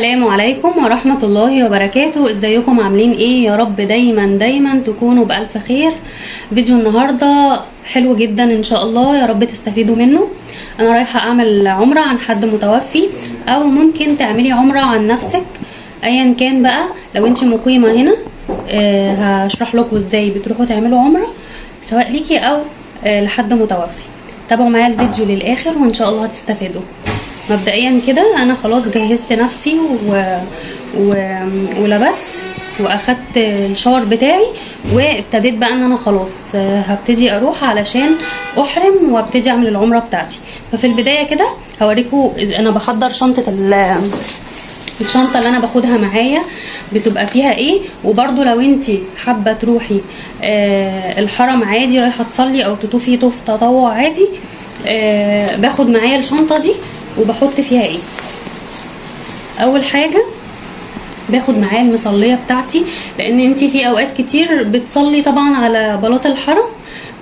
السلام عليكم ورحمة الله وبركاته. ازيكم عاملين ايه؟ يا رب دايما تكونوا بألف خير. فيديو النهاردة حلو جدا ان شاء الله، يا رب تستفيدوا منه. انا رايحة اعمل عمرة عن حد متوفي، او ممكن تعملي عمرة عن نفسك ايا كان بقى. لو انت مقيمة هنا هشرح لكم ازاي بتروحوا تعملوا عمرة سواء ليكي او لحد متوفي. تابعوا معايا الفيديو للاخر وان شاء الله هتستفيدوا. مبدئيا كده انا خلاص جهزت نفسي ولبست واخدت الشاور بتاعي، وابتديت بقى ان انا خلاص هبتدي اروح علشان احرم وابتدي اعمل العمره بتاعتي. ففي البدايه كده هوريكم انا بحضر الشنطه اللي انا باخدها معايا بتبقى فيها ايه. وبرده لو انتي حابه تروحي الحرم عادي، رايحه تصلي او تطوفي طوف تطوع عادي، باخد معايا الشنطه دي وبحط فيها ايه. اول حاجه باخد معايا المصليه بتاعتي، لان انتي في اوقات كتير بتصلي طبعا على بلاط الحرم،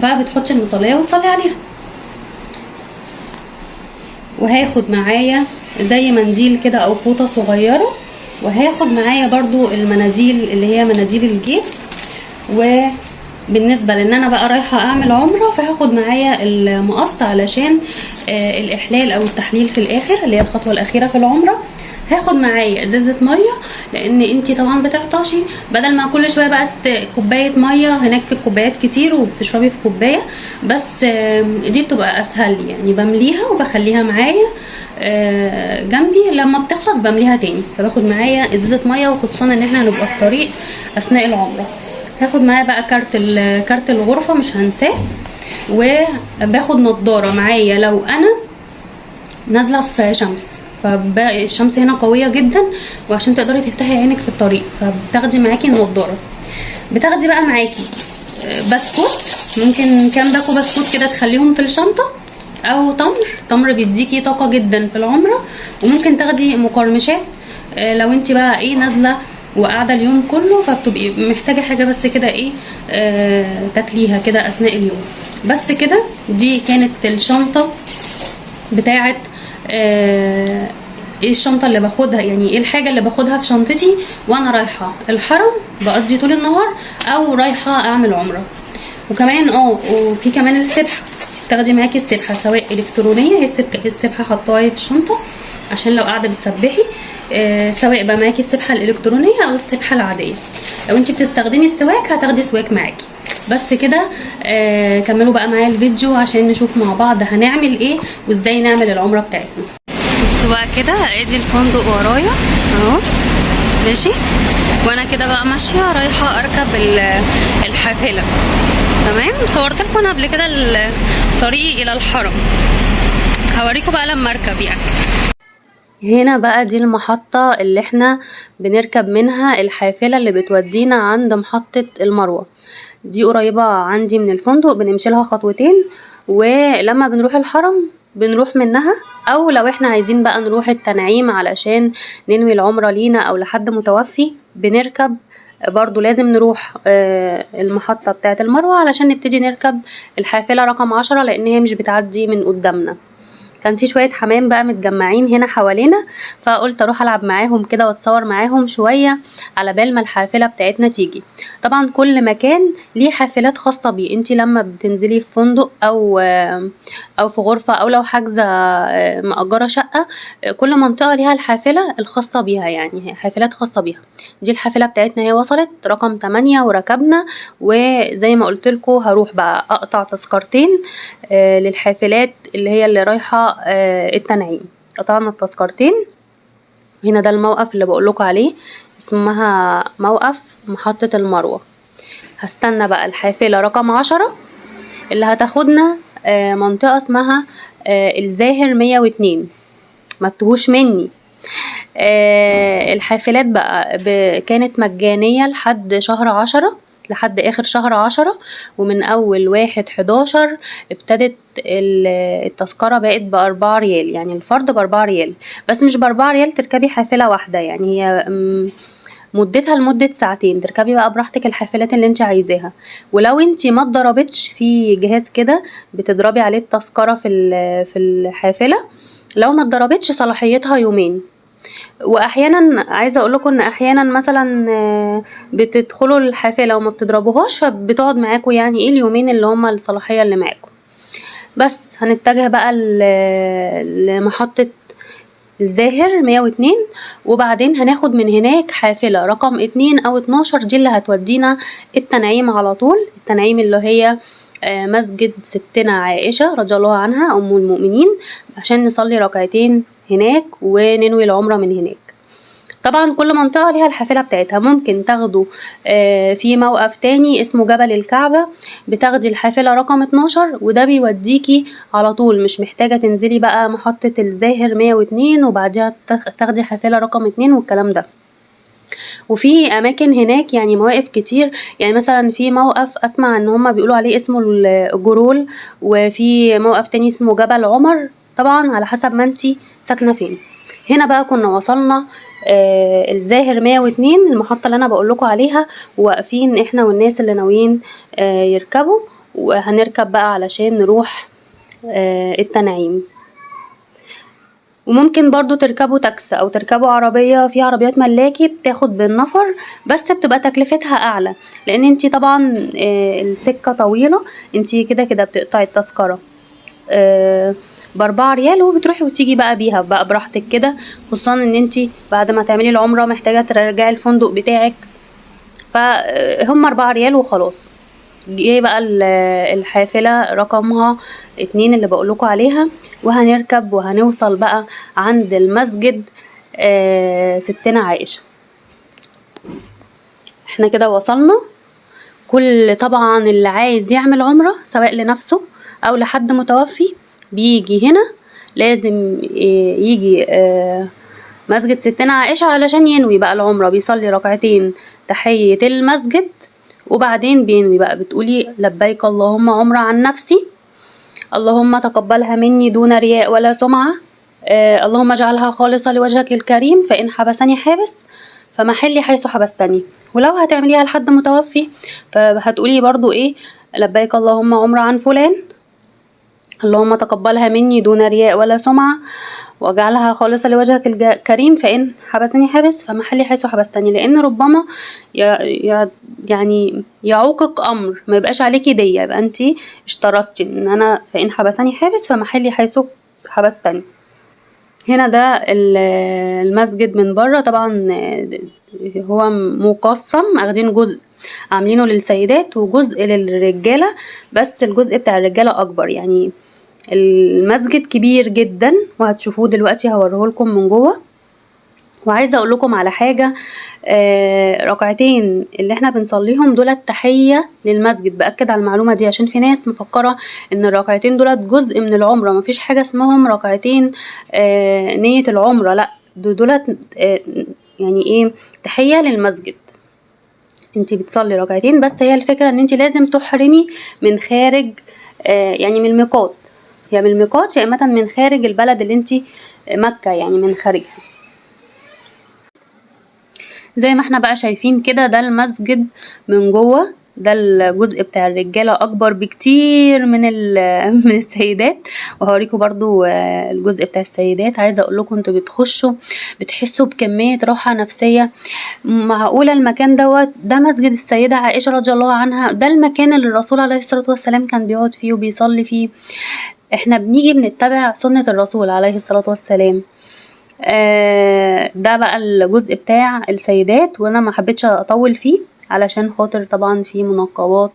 فبتحطي المصليه وتصلي عليها. وهاخد معايا زي منديل كده او فوطه صغيره، وهاخد معايا برضو المناديل اللي هي مناديل الجيب. وبالنسبه لان انا بقى رايحه اعمل عمره، فهاخد معايا المقص علشان الاحلال او التحليل في الاخر، اللي هي الخطوه الاخيره في العمره. هاخد معايا ازازه ميه، لان انتي طبعا بتعطشي، بدل ما كل شويه بقى كوبايه ميه، هناك كوبايات كتير وبتشربي في كوبايه بس، دي بتبقى اسهل لي، يعني بمليها وبخليها معايا جنبي، لما بتخلص بمليها تاني. فباخد معايا ازازه ميه، وخصوصا ان احنا هنبقى في طريق اثناء العمره. هاخد معايا بقى كارت الغرفه، مش هنساه. وباخد نضاره معايا لو انا نازله في شمس، فالشمس هنا قويه جدا، وعشان تقدري تفتحي عينك في الطريق فبتاخدي معاكي النضاره. بتاخدي بقى معاكي بسكوت، ممكن كام باكو بسكوت كده تخليهم في الشنطه، او تمر بيديكي طاقه جدا في العمره. وممكن تاخدي مقرمشات لو انت بقى ايه نازله وقاعده اليوم كله، فبتبقي محتاجه حاجه بس كده ايه تاكليها كده اثناء اليوم. بس كده دي كانت الشنطه بتاعه ايه الشنطه اللي باخدها، يعني ايه الحاجه اللي باخدها في شنطتي وانا رايحه الحرم بقضي طول النهار، او رايحه اعمل عمره. وكمان وفي كمان السبحه، تاخدي معاكي السبحه سواء الكترونيه، هي السبحه حطاها في الشنطه عشان لو قاعده بتسبحي، سواء بقى معاكي السبحه الالكترونيه او السبحه العاديه. لو انت بتستخدمي السواك هتاخدي سواك معاكي. بس كده كملوا بقى معايا الفيديو عشان نشوف مع بعض هنعمل ايه وازاي نعمل العمره بتاعتنا. بصوا بقى كده، ادي الفندق ورايا اهو ماشي، وانا كده بقى ماشيه رايحه اركب الحافله. تمام، صورت لكم انا قبل كده طريقي الى الحرم، هوريكم بقى لما اركب. يعني هنا بقى دي المحطة اللي احنا بنركب منها الحافلة اللي بتودينا عند محطة المروة. دي قريبة عندي من الفندق، بنمشي لها خطوتين، ولما بنروح الحرم بنروح منها. او لو احنا عايزين بقى نروح التنعيم علشان ننوي العمرة لينا او لحد متوفي، بنركب برضو لازم نروح المحطة بتاعة المروة علشان نبتدي نركب الحافلة رقم 10، لان هي مش بتعدي من قدامنا. كان في شويه حمام بقى متجمعين هنا حوالينا، فقلت اروح العب معاهم كده واتصور معاهم شويه على بال ما الحافله بتاعتنا تيجي. طبعا كل مكان ليه حافلات خاصه بيه، انتي لما بتنزلي في فندق او في غرفه، او لو حاجزه مأجره شقه، كل منطقه ليها الحافله الخاصه بيها، يعني حافلات خاصه بيها. دي الحافله بتاعتنا هي وصلت رقم 8 وركبنا. وزي ما قلت لكم هروح بقى اقطع تذكرتين للحافلات اللي رايحه التنعيم. قطعنا التذكرتين. هنا ده الموقف اللي بقولكوا عليه، اسمها موقف محطة المروة. هستنى بقى الحافلة رقم 10 اللي هتاخدنا منطقة اسمها الزاهر 102، ما تتوهوش مني. الحافلات بقى كانت مجانية لحد شهر 10، لحد اخر شهر 10. ومن اول 1/11 ابتدت التذكرة بقت ب4 ريال، يعني الفرد ب4 ريال، بس مش ب4 ريال تركبي حافلة واحدة، يعني هي مدتها لمدة ساعتين، تركبي بقى براحتك الحافلات اللي انت عايزاها. ولو انت ما اتضربتش في جهاز كده بتضربي عليه التذكرة في الحافلة، لو ما اتضربتش صلاحيتها يومين، واحيانا عايزه اقول لكم ان احيانا مثلا بتدخلوا الحافله وما بتضربوهاش، فبتقعد معاكم يعني ايه اليومين اللي هما الصلاحيه اللي معاكم. بس هنتجه بقى لمحطه الزاهر 102، وبعدين هناخد من هناك حافلة رقم 2 أو 12، دي اللي هتودينا التنعيم على طول. التنعيم اللي هي مسجد ستنا عائشة رضي الله عنها أم المؤمنين، عشان نصلي ركعتين هناك وننوي العمرة من هناك. طبعا كل منطقة ليها الحافلة بتاعتها. ممكن تاخدوا في موقف تاني اسمه جبل الكعبة، بتاخدي الحافلة رقم 12 وده بيوديكي على طول، مش محتاجة تنزلي بقى محطة الزاهر 102 وبعدها تاخدي حافلة رقم 2 والكلام ده. وفي اماكن هناك يعني مواقف كتير، يعني مثلا في موقف اسمع ان هما بيقولوا عليه اسمه الجرول، وفي موقف تاني اسمه جبل عمر، طبعا على حسب ما انتي ساكنة فين. هنا بقى كنا وصلنا الزاهر 102 المحطة اللي انا بقول لكم عليها، وواقفين احنا والناس اللي ناويين يركبوا، وهنركب بقى علشان نروح التنعيم. وممكن برضو تركبوا تاكس او تركبوا عربية، في عربيات ملاكي بتاخد بالنفر، بس بتبقى تكلفتها اعلى، لان انتي طبعا السكة طويلة، انتي كده كده بتقطعي التذكرة ب4 ريال، وبتروحي وتيجي بقى بيها بقى براحتك كده، خصوصا ان انتي بعد ما تعملي العمرة محتاجة ترجعي الفندق بتاعك، فهم 4 ريال وخلاص. جه بقى الحافلة رقمها 2 اللي بقولكوا عليها، وهنركب وهنوصل بقى عند المسجد ستنا عائشة. احنا كده وصلنا. كل طبعا اللي عايز يعمل عمرة سواء لنفسه او لحد متوفي بيجي هنا، لازم يجي مسجد ستنا عائشة علشان ينوي بقى العمرة، بيصلي ركعتين تحية المسجد، وبعدين بينوي بقى، بتقولي لبيك اللهم عمرة عن نفسي، اللهم تقبلها مني دون رياء ولا سمعة، اللهم اجعلها خالصة لوجهك الكريم، فإن حبسني حابس فمحلي حيث حبستني. ولو هتعمليها لحد متوفي فهتقولي برضو ايه، لبيك اللهم عمرة عن فلان، اللهم تقبلها مني دون رياء ولا سمعة، واجعلها خالصة لوجهك الكريم، فإن حبسني حابس فمحلي حيث حبستني. لأن ربما يعني يعوقك أمر ما يبقاش عليكي دية، يبقى انتي اشترطتي ان انا فإن حبسني حابس فمحلي حيث حبستني. هنا ده المسجد من بره طبعا هو مقسم، اخدين جزء عاملينه للسيدات وجزء للرجالة، بس الجزء بتاع الرجالة اكبر. يعني المسجد كبير جدا، وهتشوفوه دلوقتي هوريهولكم من جوه. وعايزه اقول لكم على حاجه، ركعتين اللي احنا بنصليهم دول التحيه للمسجد، باكد على المعلومه دي عشان في ناس مفكره ان الركعتين دول جزء من العمره، مفيش حاجه اسمهم ركعتين نيه العمره، لا دولت يعني ايه تحيه للمسجد. انتي بتصلي ركعتين بس، هي الفكره ان انتي لازم تحرمي من خارج يعني من الميقات، يا من الميقات يا اما من خارج البلد اللي انتي مكه، يعني من خارجها. زي ما احنا بقى شايفين كده، ده المسجد من جوه، ده الجزء بتاع الرجاله اكبر بكتير من من السيدات، وهوريكم برضو الجزء بتاع السيدات. عايزه اقول لكم انتوا بتخشوا بتحسوا بكميه راحه نفسيه. معقوله المكان ده مسجد السيده عائشه رضي الله عنها، ده المكان اللي الرسول عليه الصلاه والسلام كان بيقعد فيه وبيصلي فيه. احنا بنيجي بنتبع سنه الرسول عليه الصلاه والسلام. ده بقى الجزء بتاع السيدات، وانا ما حبيتش اطول فيه علشان خاطر طبعا في منقبات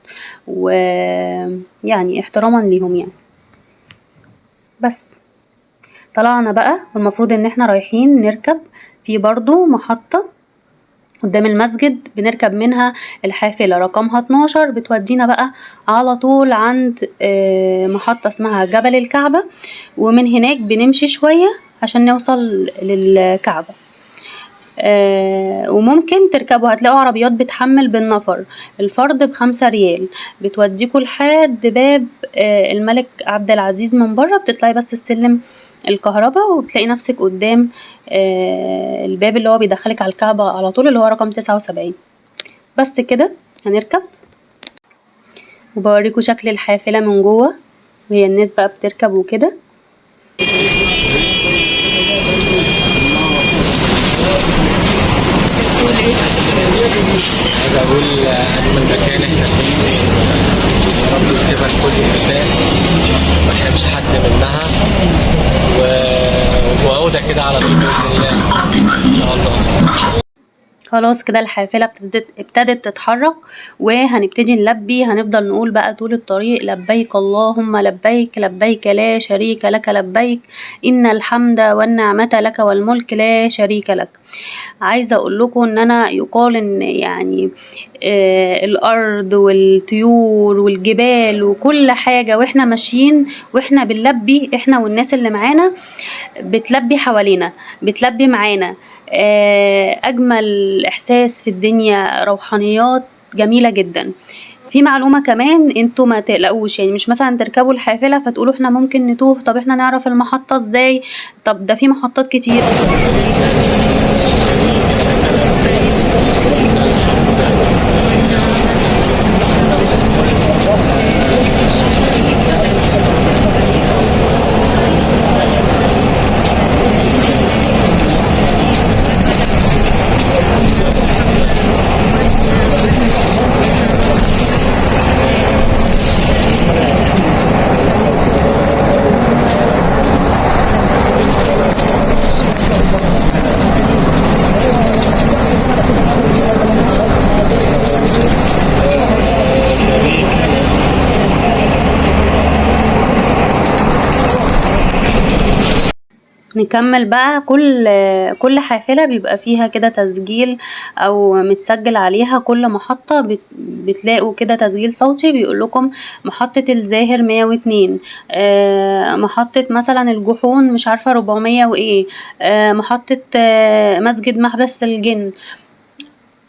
ويعني احتراما ليهم يعني. بس طلعنا بقى، والمفروض ان احنا رايحين نركب في برضو محطة قدام المسجد، بنركب منها الحافلة رقمها 12 بتودينا بقى على طول عند محطة اسمها جبل الكعبة، ومن هناك بنمشي شوية عشان نوصل للكعبة. وممكن تركبوا، هتلاقوا عربيات بتحمل بالنفر، الفرد ب5 ريال، بتوديكوا لحد باب الملك عبد العزيز من بره، بتطلعي بس السلم الكهرباء وبتلاقي نفسك قدام الباب اللي هو بيدخلك على الكعبة على طول، اللي هو رقم 79. بس كده هنركب وبوريكوا شكل الحافلة من جوه، وهي الناس بقى بتركب وكده. عايز اقول اجمل مكان احنا فيه، يا رب يكتبها لكل مشتاق ما يحرمش حد منها، وعودة كده على طول باذن الله ان شاء الله. خلاص كده الحافلة ابتدت تتحرك، وهنبتدي نلبي. هنفضل نقول بقى طول الطريق: لبيك اللهم لبيك، لبيك لا شريك لك لبيك، إن الحمد والنعمة لك والملك لا شريك لك. عايزة اقول لكم ان انا يقال ان يعني الارض والطيور والجبال وكل حاجة واحنا ماشيين واحنا بنلبي، احنا والناس اللي معانا بتلبي حوالينا، بتلبي معانا. اجمل احساس في الدنيا، روحانيات جميلة جدا. في معلومة كمان انتوا ما تقلقوش، يعني مش مثلا تركبوا الحافلة فتقولوا احنا ممكن نتوه، طب احنا نعرف المحطة ازاي؟ طب ده في محطات كتير. نكمل بقى. كل حافلة بيبقى فيها كده تسجيل او متسجل عليها كل محطة، بتلاقوا كده تسجيل صوتي بيقول لكم محطة الزاهر 102، محطة مثلا الجحون مش عارفة 400 وايه، محطة مسجد محبس الجن.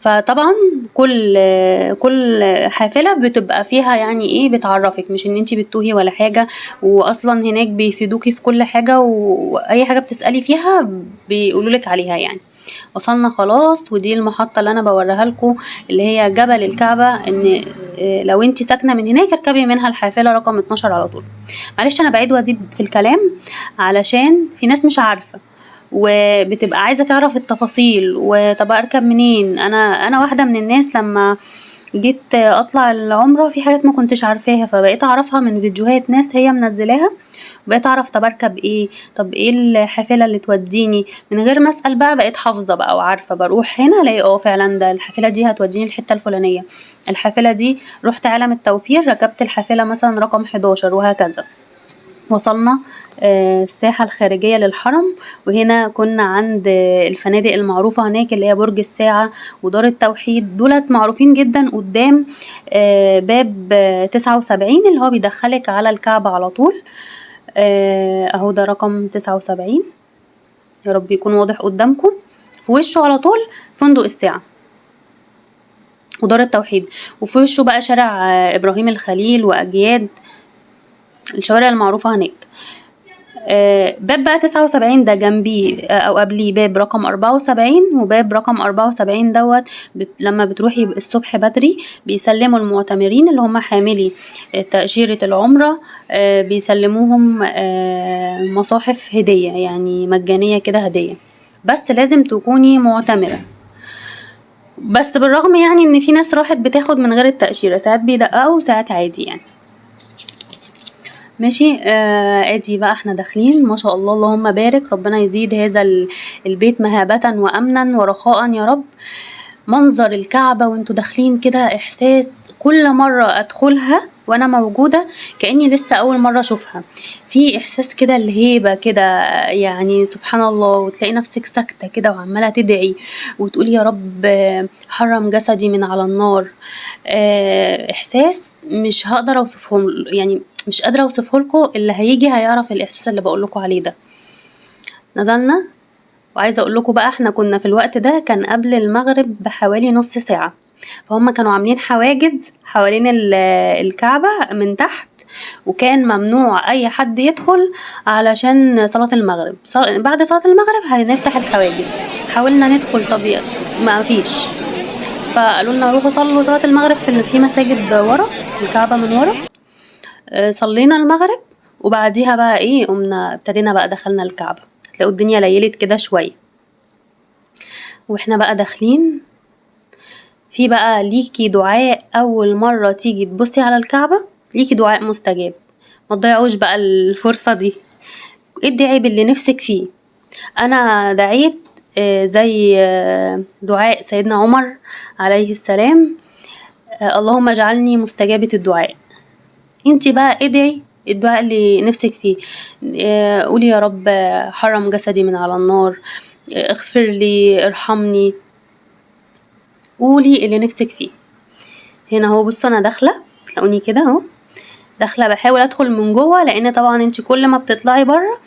فطبعا كل حافلة بتبقى فيها يعني ايه بتعرفك، مش ان انتي بتتوهي ولا حاجة. واصلا هناك بيفيدوكي في كل حاجة، واي حاجة بتسألي فيها بيقولولك عليها يعني. وصلنا خلاص، ودي المحطة اللي انا بوريها لكم اللي هي جبل الكعبة. ان لو انتي ساكنة من هناك اركبي منها الحافلة رقم 12 على طول. معلش انا بعيد وازيد في الكلام علشان في ناس مش عارفة وبتبقى عايزة تعرف التفاصيل، وطب اركب منين. انا واحدة من الناس لما جيت اطلع العمرة في حاجات ما كنتش عارفاها، فبقيت اعرفها من فيديوهات ناس هي منزلاها، وبقيت اعرف طب اركب ايه، طب ايه الحافلة اللي توديني من غير ما اسأل بقى. بقيت حافظة بقى وعارفة، بروح هنا الاقي فعلا ده الحافلة دي هتوديني الحتة الفلانية. الحافلة دي رحت عالم التوفير ركبت الحافلة مثلا رقم 11 وهكذا. وصلنا الساحة الخارجية للحرم، وهنا كنا عند الفنادق المعروفة هناك اللي هي برج الساعة ودار التوحيد. دولت معروفين جدا قدام باب 79 اللي هو بيدخلك على الكعبة على طول. اهو ده رقم 79، يا رب يكون واضح قدامكم. في وشه على طول فندق الساعة ودار التوحيد، وفي وشه بقى شارع ابراهيم الخليل واجياد، الشوارع المعروفة هناك. باب بقى 79 ده جنبيه او قبليه باب رقم 74، وباب رقم 74 دوت لما بتروحي الصبح بدري بيسلموا المعتمرين اللي هم حاملي تأشيرة العمرة، بيسلموهم مصاحف هدية يعني مجانية كده هدية، بس لازم تكوني معتمرة. بس بالرغم يعني ان في ناس راحت بتاخد من غير التأشيرة، ساعات بيدققوا وساعات عادي يعني. ماشي. ادي بقى احنا داخلين، ما شاء الله اللهم بارك، ربنا يزيد هذا البيت مهابة وامنا ورخاء يا رب. منظر الكعبة وانتوا داخلين كده احساس كل مرة ادخلها وانا موجودة كأني لسه اول مرة اشوفها. في احساس كده الهيبة كده يعني سبحان الله، وتلاقي نفسك ساكتة كده وعمالة تدعي وتقولي يا رب حرم جسدي من على النار. احساس مش هقدر اوصفه، يعني مش قادرة اوصفه لكم، اللي هيجي هيعرف الاحساس اللي بقول لكم عليه ده. نزلنا، وعايزه اقول لكم بقى احنا كنا في الوقت ده كان قبل المغرب بحوالي نص ساعه، فهم كانوا عاملين حواجز حوالين الكعبه من تحت، وكان ممنوع اي حد يدخل علشان صلاه المغرب. بعد صلاه المغرب هنفتح الحواجز. حاولنا ندخل طب ما فيش، فقالوا لنا روحوا صلوا صلاه المغرب في مساجد ورا الكعبه من ورا. صلينا المغرب وبعديها بقى ايه قمنا ابتدينا بقى دخلنا الكعبة. تلاقوا الدنيا ليلت كده شوية، واحنا بقى داخلين في بقى ليكي دعاء اول مرة تيجي تبصي على الكعبة ليكي دعاء مستجاب، ما تضيعوش بقى الفرصة دي، ادعي باللي نفسك فيه. انا دعيت زي دعاء سيدنا عمر عليه السلام، اللهم اجعلني مستجابة الدعاء. انتي بقى ادعي الدعاء اللي نفسك فيه، قولي يا رب حرم جسدي من على النار، اغفر لي، ارحمني، قولي اللي نفسك فيه. هنا اهو بصوا انا داخله، تلاقوني كده اهو داخله بحاول ادخل من جوه، لان طبعا انت كل ما بتطلعي بره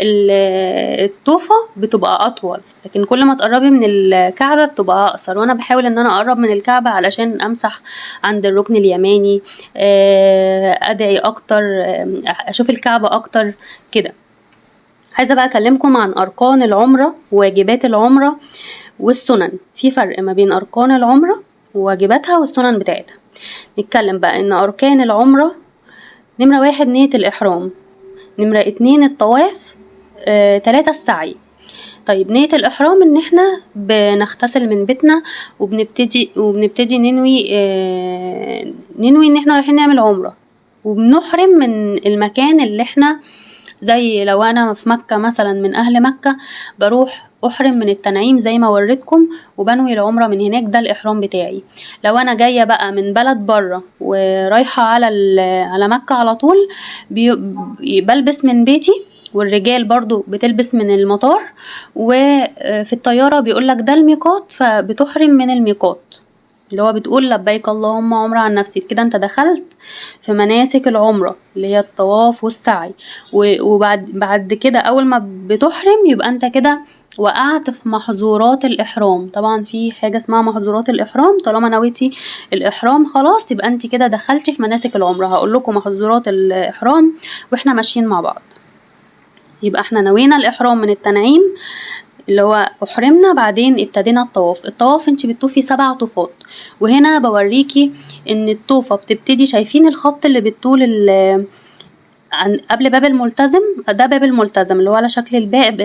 الطوفه بتبقى اطول، لكن كل ما تقربي من الكعبه بتبقى اقصر، وانا بحاول ان انا اقرب من الكعبه علشان امسح عند الركن اليماني، ادعي اكتر، اشوف الكعبه اكتر كده. عايزه بقى اكلمكم عن اركان العمره وواجبات العمره والسنن. في فرق ما بين اركان العمره وواجباتها والسنن بتاعتها. نتكلم بقى ان اركان العمره: نمرة 1 نية الإحرام، نمرة 2 الطواف، 3 السعي. طيب نية الإحرام إن احنا بنغتسل من بيتنا وبنبتدي ننوي إن احنا رايحين نعمل عمرة، وبنحرم من المكان اللي احنا، زي لو أنا في مكة مثلا من أهل مكة بروح أحرم من التنعيم زي ما وريتكم وبنوي العمرة من هناك، ده الإحرام بتاعي. لو أنا جاية بقى من بلد برا ورايحة على مكة على طول بلبس من بيتي، والرجال برضو بتلبس من المطار، وفي الطيارة بيقولك ده الميقات فبتحرم من الميقات، اللي هو بتقول لبيك اللهم عمرة عن نفسي. كده انت دخلت في مناسك العمرة اللي هي الطواف والسعي، وبعد كده اول ما بتحرم يبقى انت كده وقعت في محظورات الإحرام. طبعا في حاجة اسمها محظورات الإحرام، طالما نويتي الإحرام خلاص يبقى انت كده دخلتي في مناسك العمرة. هقول لكم محظورات الإحرام واحنا ماشيين مع بعض. يبقى احنا نوينا الإحرام من التنعيم اللي هو احرمنا، بعدين ابتدينا الطواف انت بتطوفي 7 طوفات، وهنا بوريكي ان الطوفة بتبتدي، شايفين الخط اللي بالطول قبل باب الملتزم، ده باب الملتزم اللي هو على شكل الباب،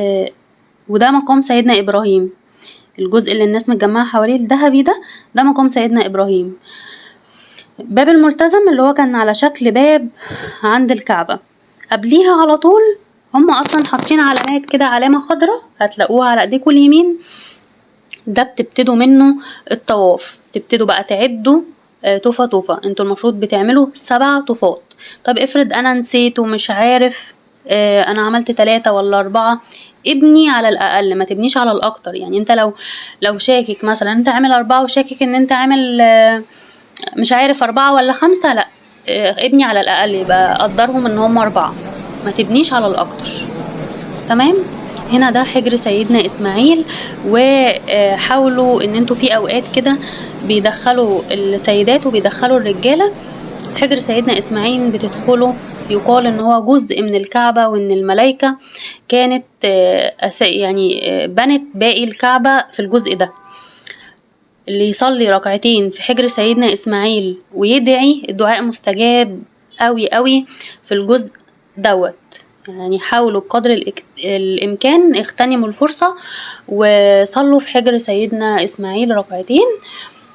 وده مقام سيدنا إبراهيم، الجزء اللي الناس متجمعة حواليه الذهبي ده مقام سيدنا إبراهيم. باب الملتزم اللي هو كان على شكل باب عند الكعبة، قبليها على طول هم اصلا حاطين علامات كده، علامة خضراء هتلاقوها على ايديكم اليمين، ده بتبتدوا منه الطواف، تبتدوا بقى تعدوا طوفة. انتوا المفروض بتعملوا 7 طوفات. طب افرض انا نسيت ومش عارف انا عملت 3 ولا 4، ابني على الاقل، ما تبنيش على الاكتر. يعني انت لو شاكك مثلا انت عامل 4 وشاكك ان انت عامل مش عارف 4 ولا 5، لا ابني على الاقل، يبقى قدرهم ان هم 4، ما تبنيش على الاكتر. تمام. هنا ده حجر سيدنا اسماعيل، وحاولوا ان انتوا في اوقات كده بيدخلوا السيدات وبيدخلوا الرجاله. حجر سيدنا اسماعيل بتدخله، يقال ان هو جزء من الكعبه، وان الملائكه كانت يعني بنت باقي الكعبه في الجزء ده. اللي يصلي ركعتين في حجر سيدنا اسماعيل ويدعي الدعاء مستجاب قوي قوي في الجزء دوت. يعني حاولوا بقدر الامكان اغتنموا الفرصة وصلوا في حجر سيدنا اسماعيل ركعتين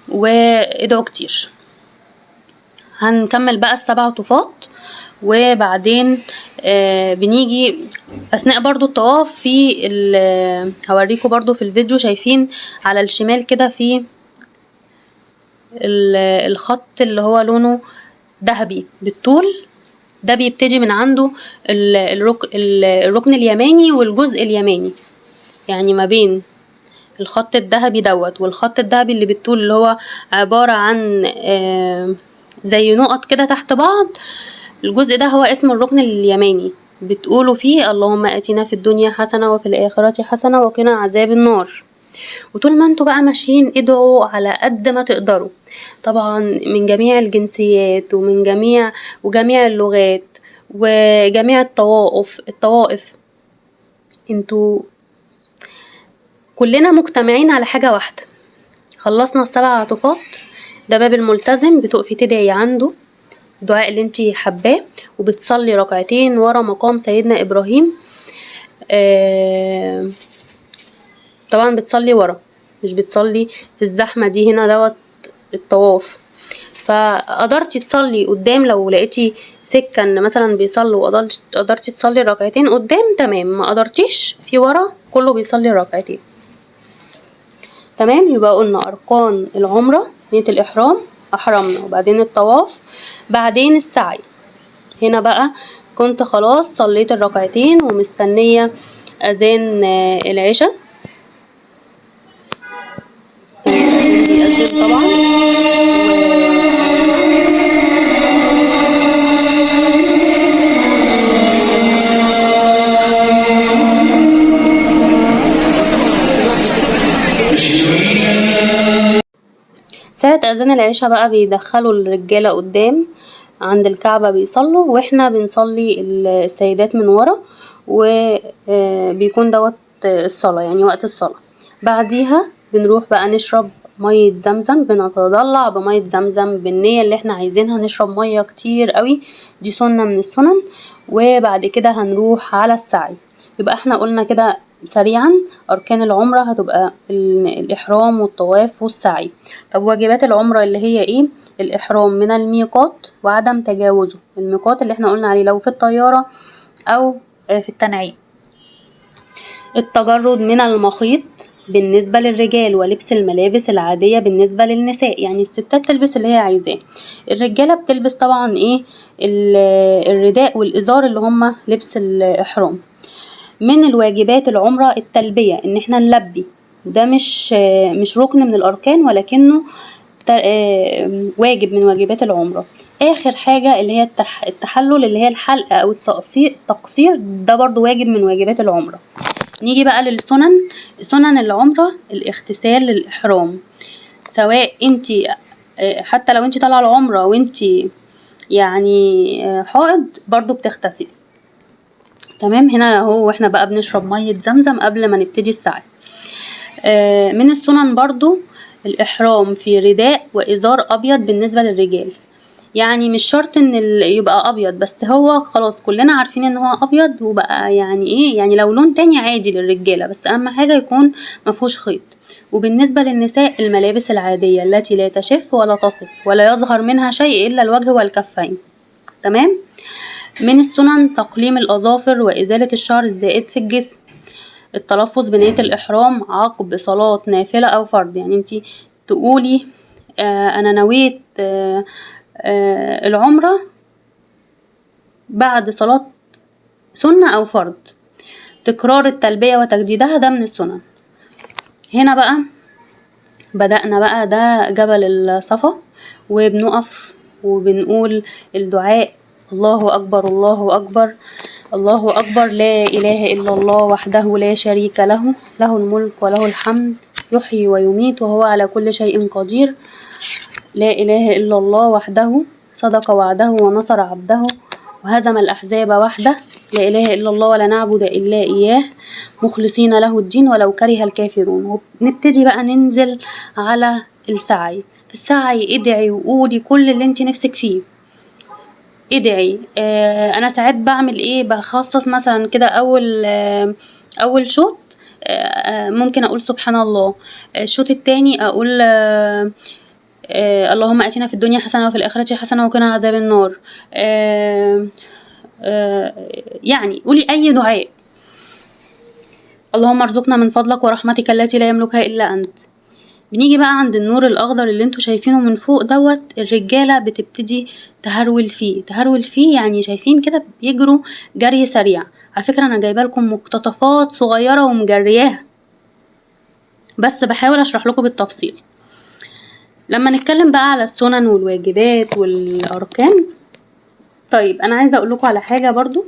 وادعوا كتير. هنكمل بقى ال7 طوفات، وبعدين بنيجي اثناء برضو الطواف في هوريكم برضو في الفيديو، شايفين على الشمال كده في الخط اللي هو لونه ذهبي بالطول، ده بيبتدي من عنده الركن اليماني والجزء اليماني، يعني ما بين الخط الذهبي دوت والخط الذهبي اللي بالطول اللي هو عبارة عن زي نقط كده تحت بعض، الجزء ده هو اسمه الركن اليماني. بتقولوا فيه اللهم آتنا في الدنيا حسنة وفي الآخرة حسنة وقنا عذاب النار. وطول ما انتوا بقى ماشيين ادعوا على قد ما تقدروا، طبعا من جميع الجنسيات ومن جميع اللغات وجميع الطوائف. انتوا كلنا مجتمعين على حاجة واحدة. خلصنا ال7 طوفات، ده باب الملتزم بتقفي تدعي عنده الدعاء اللي انتي حباه، وبتصلي ركعتين ورا مقام سيدنا إبراهيم. طبعا بتصلي ورا، مش بتصلي في الزحمة دي. هنا دوت الطواف، فقدرتي تصلي قدام لو لقيتي سكة ان مثلا بيصلوا قدرتي تصلي ركعتين قدام تمام، ما قدرتيش في ورا كله بيصلي ركعتين. تمام، يبقى قلنا اركان العمرة نية الاحرام، احرمنا، وبعدين الطواف، بعدين السعي. هنا بقى كنت خلاص صليت الركعتين ومستنية اذان العشاء، كان الاذان بيأذن طبعا. ساعة اذان العشاء بقى بيدخلوا الرجالة قدام عند الكعبة بيصلوا، واحنا بنصلي السيدات من ورا، وبيكون دوت الصلاة يعني وقت الصلاة. بعديها بنروح بقى نشرب مية زمزم، بنتضلع بمية زمزم بالنية اللي احنا عايزينها، نشرب مية كتير قوي، دي سنة من السنن. وبعد كده هنروح على السعي. يبقى احنا قلنا كده سريعا أركان العمرة هتبقى الإحرام والطواف والسعي. طب واجبات العمرة اللي هي ايه؟ الإحرام من الميقات وعدم تجاوزه، الميقات اللي احنا قلنا عليه لو في الطيارة أو في التنعيم. التجرد من المخيط بالنسبة للرجال، ولبس الملابس العادية بالنسبة للنساء، يعني الستات تلبس اللي هي عايزاه، الرجالة بتلبس طبعا ايه الرداء والإزار اللي هما لبس الإحرام. من الواجبات العمرة التلبية، ان احنا نلبي، ده مش ركن من الأركان ولكنه واجب من واجبات العمرة. آخر حاجة اللي هي التحلل، اللي هي الحلق أو التقصير، ده برضو واجب من واجبات العمرة. نيجي بقى للسنن. سنن العمرة الاغتسال للإحرام، سواء انتي حتى لو انتي طالعة العمرة وانتي يعني حائض برضو بتغتسلي. تمام، هنا اهو واحنا بقى بنشرب مية زمزم قبل ما نبتدي السعي. من السنن برضو الإحرام في رداء وإزار أبيض بالنسبة للرجال، يعني مش شرط ان يبقى ابيض، بس هو خلاص كلنا عارفين ان هو ابيض، وبقى يعني ايه، يعني لو لون تاني عادي للرجالة، بس اهم حاجة يكون مفهوش خيط. وبالنسبة للنساء الملابس العادية التي لا تشف ولا تصف ولا يظهر منها شيء الا الوجه والكفين. تمام. من السنن تقليم الاظافر وازالة الشعر الزائد في الجسم. التلفظ بنية الاحرام عقب صلاة نافلة او فرض، يعني انتي تقولي انا نويت العمرة بعد صلاة سنة أو فرض. تكرار التلبية وتجديدها ده من السنن. هنا بقى بدأنا بقى ده جبل الصفا، وبنقف وبنقول الدعاء الله أكبر الله أكبر الله أكبر، لا إله إلا الله وحده لا شريك له، له الملك وله الحمد يحيي ويميت وهو على كل شيء قدير، لا إله إلا الله وحده صدق وعده ونصر عبده وهزم الأحزاب وحده، لا إله إلا الله ولا نعبد إلا إياه مخلصين له الدين ولو كره الكافرون. ونبتدي بقى ننزل على السعي. في السعي ادعي وقولي كل اللي انت نفسك فيه، ادعي. انا ساعات بعمل ايه، بخصص مثلا كده اول شوط ممكن اقول سبحان الله، الشوط التاني اقول اللهم اتنا في الدنيا حسنة وفي الآخرة حسنة وقنا عذاب النار. يعني قولي أي دعاء. اللهم ارزقنا من فضلك ورحمتك التي لا يملكها إلا أنت. بنيجي بقى عند النور الأخضر اللي انتوا شايفينه من فوق دوت، الرجالة بتبتدي تهرول فيه، يعني شايفين كده بيجروا جري سريع. على فكرة أنا جايبه لكم مقتطفات صغيرة ومجرياها، بس بحاول أشرح لكم بالتفصيل. لما نتكلم بقى على السنن والواجبات والأركان، طيب أنا عايزة أقول لكم على حاجة برضو.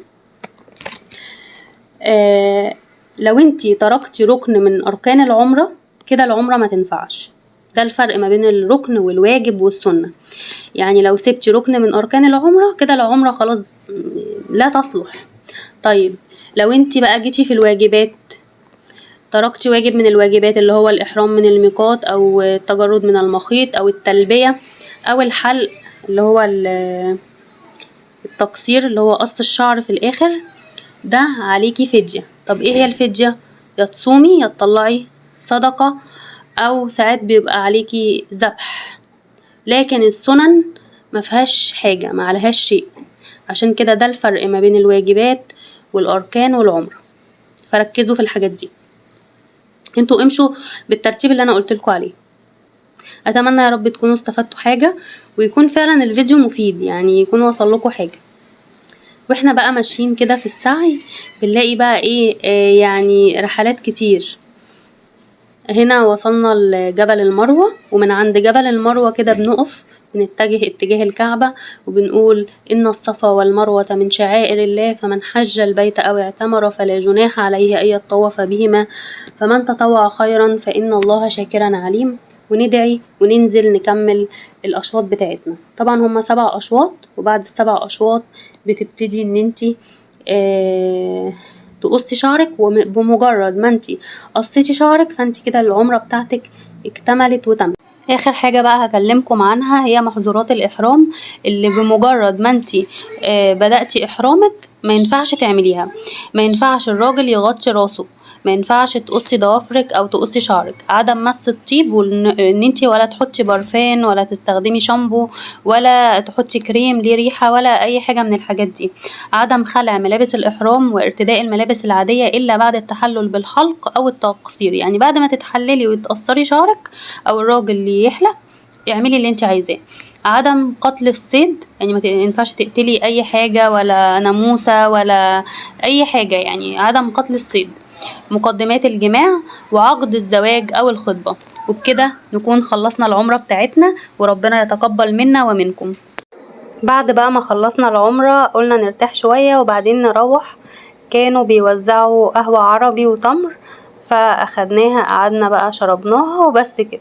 لو انتي تركتي ركن من أركان العمرة كده العمرة ما تنفعش. ده الفرق ما بين الركن والواجب والسنة. يعني لو سبتي ركن من أركان العمرة كده العمرة خلاص لا تصلح. طيب لو انتي بقى جيتي في الواجبات، تركتي واجب من الواجبات اللي هو الإحرام من الميقات أو التجرد من المخيط أو التلبية أو الحلق اللي هو التقصير اللي هو قص الشعر في الآخر، ده عليكي فدية. طب ايه هي الفدية؟ يا تصومي يا تطلعي صدقة، أو ساعات بيبقى عليكي ذبح. لكن السنن ما فيهاش حاجة، ما عليهاش شيء. عشان كده ده الفرق ما بين الواجبات والأركان والعمرة، فركزوا في الحاجات دي. انتوا امشوا بالترتيب اللي انا قلتلكوا عليه. اتمنى يا رب تكونوا استفدتوا حاجة، ويكون فعلا الفيديو مفيد، يعني يكون وصل لكم حاجة. واحنا بقى ماشيين كده في السعي بنلاقي بقى ايه يعني رحلات كتير. هنا وصلنا لجبل المروة، ومن عند جبل المروة كده بنقف، بنتجه اتجاه الكعبة وبنقول إن الصفا والمروة من شعائر الله، فمن حج البيت أو اعتمر فلا جناح عليه أن يطوف بهما، فمن تطوع خيرا فإن الله شاكرا عليم. وندعي وننزل نكمل الأشواط بتاعتنا. طبعا هما 7 أشواط، وبعد ال7 أشواط بتبتدي ان انتي تقصي شعرك، وبمجرد ما انتي قصيتي شعرك فانتي كده العمرة بتاعتك اكتملت وتمت. اخر حاجة بقى هكلمكم عنها هي محظورات الاحرام، اللي بمجرد ما انتي بدأتي احرامك ما ينفعش تعمليها. ما ينفعش الراجل يغطي راسه، ما ينفعش تقصي ضوافرك او تقصي شعرك، عدم مس الطيب، وان انتي ولا تحطي برفان ولا تستخدمي شامبو ولا تحطي كريم ليه ريحة ولا اي حاجة من الحاجات دي. عدم خلع ملابس الاحرام وارتداء الملابس العادية الا بعد التحلل بالحلق او التقصير، يعني بعد ما تتحللي وتقصري شعرك او الراجل اللي يحلق اعملي اللي انت عايزاه. عدم قتل الصيد، يعني ما ينفعش تقتلي اي حاجة ولا ناموسة ولا اي حاجة، يعني عدم قتل الصيد. مقدمات الجماع وعقد الزواج او الخطبة. وبكده نكون خلصنا العمرة بتاعتنا، وربنا يتقبل منا ومنكم. بعد بقى ما خلصنا العمرة قلنا نرتاح شوية وبعدين نروح. كانوا بيوزعوا قهوة عربي وتمر، فاخدناها قعدنا بقى شربناها وبس كده.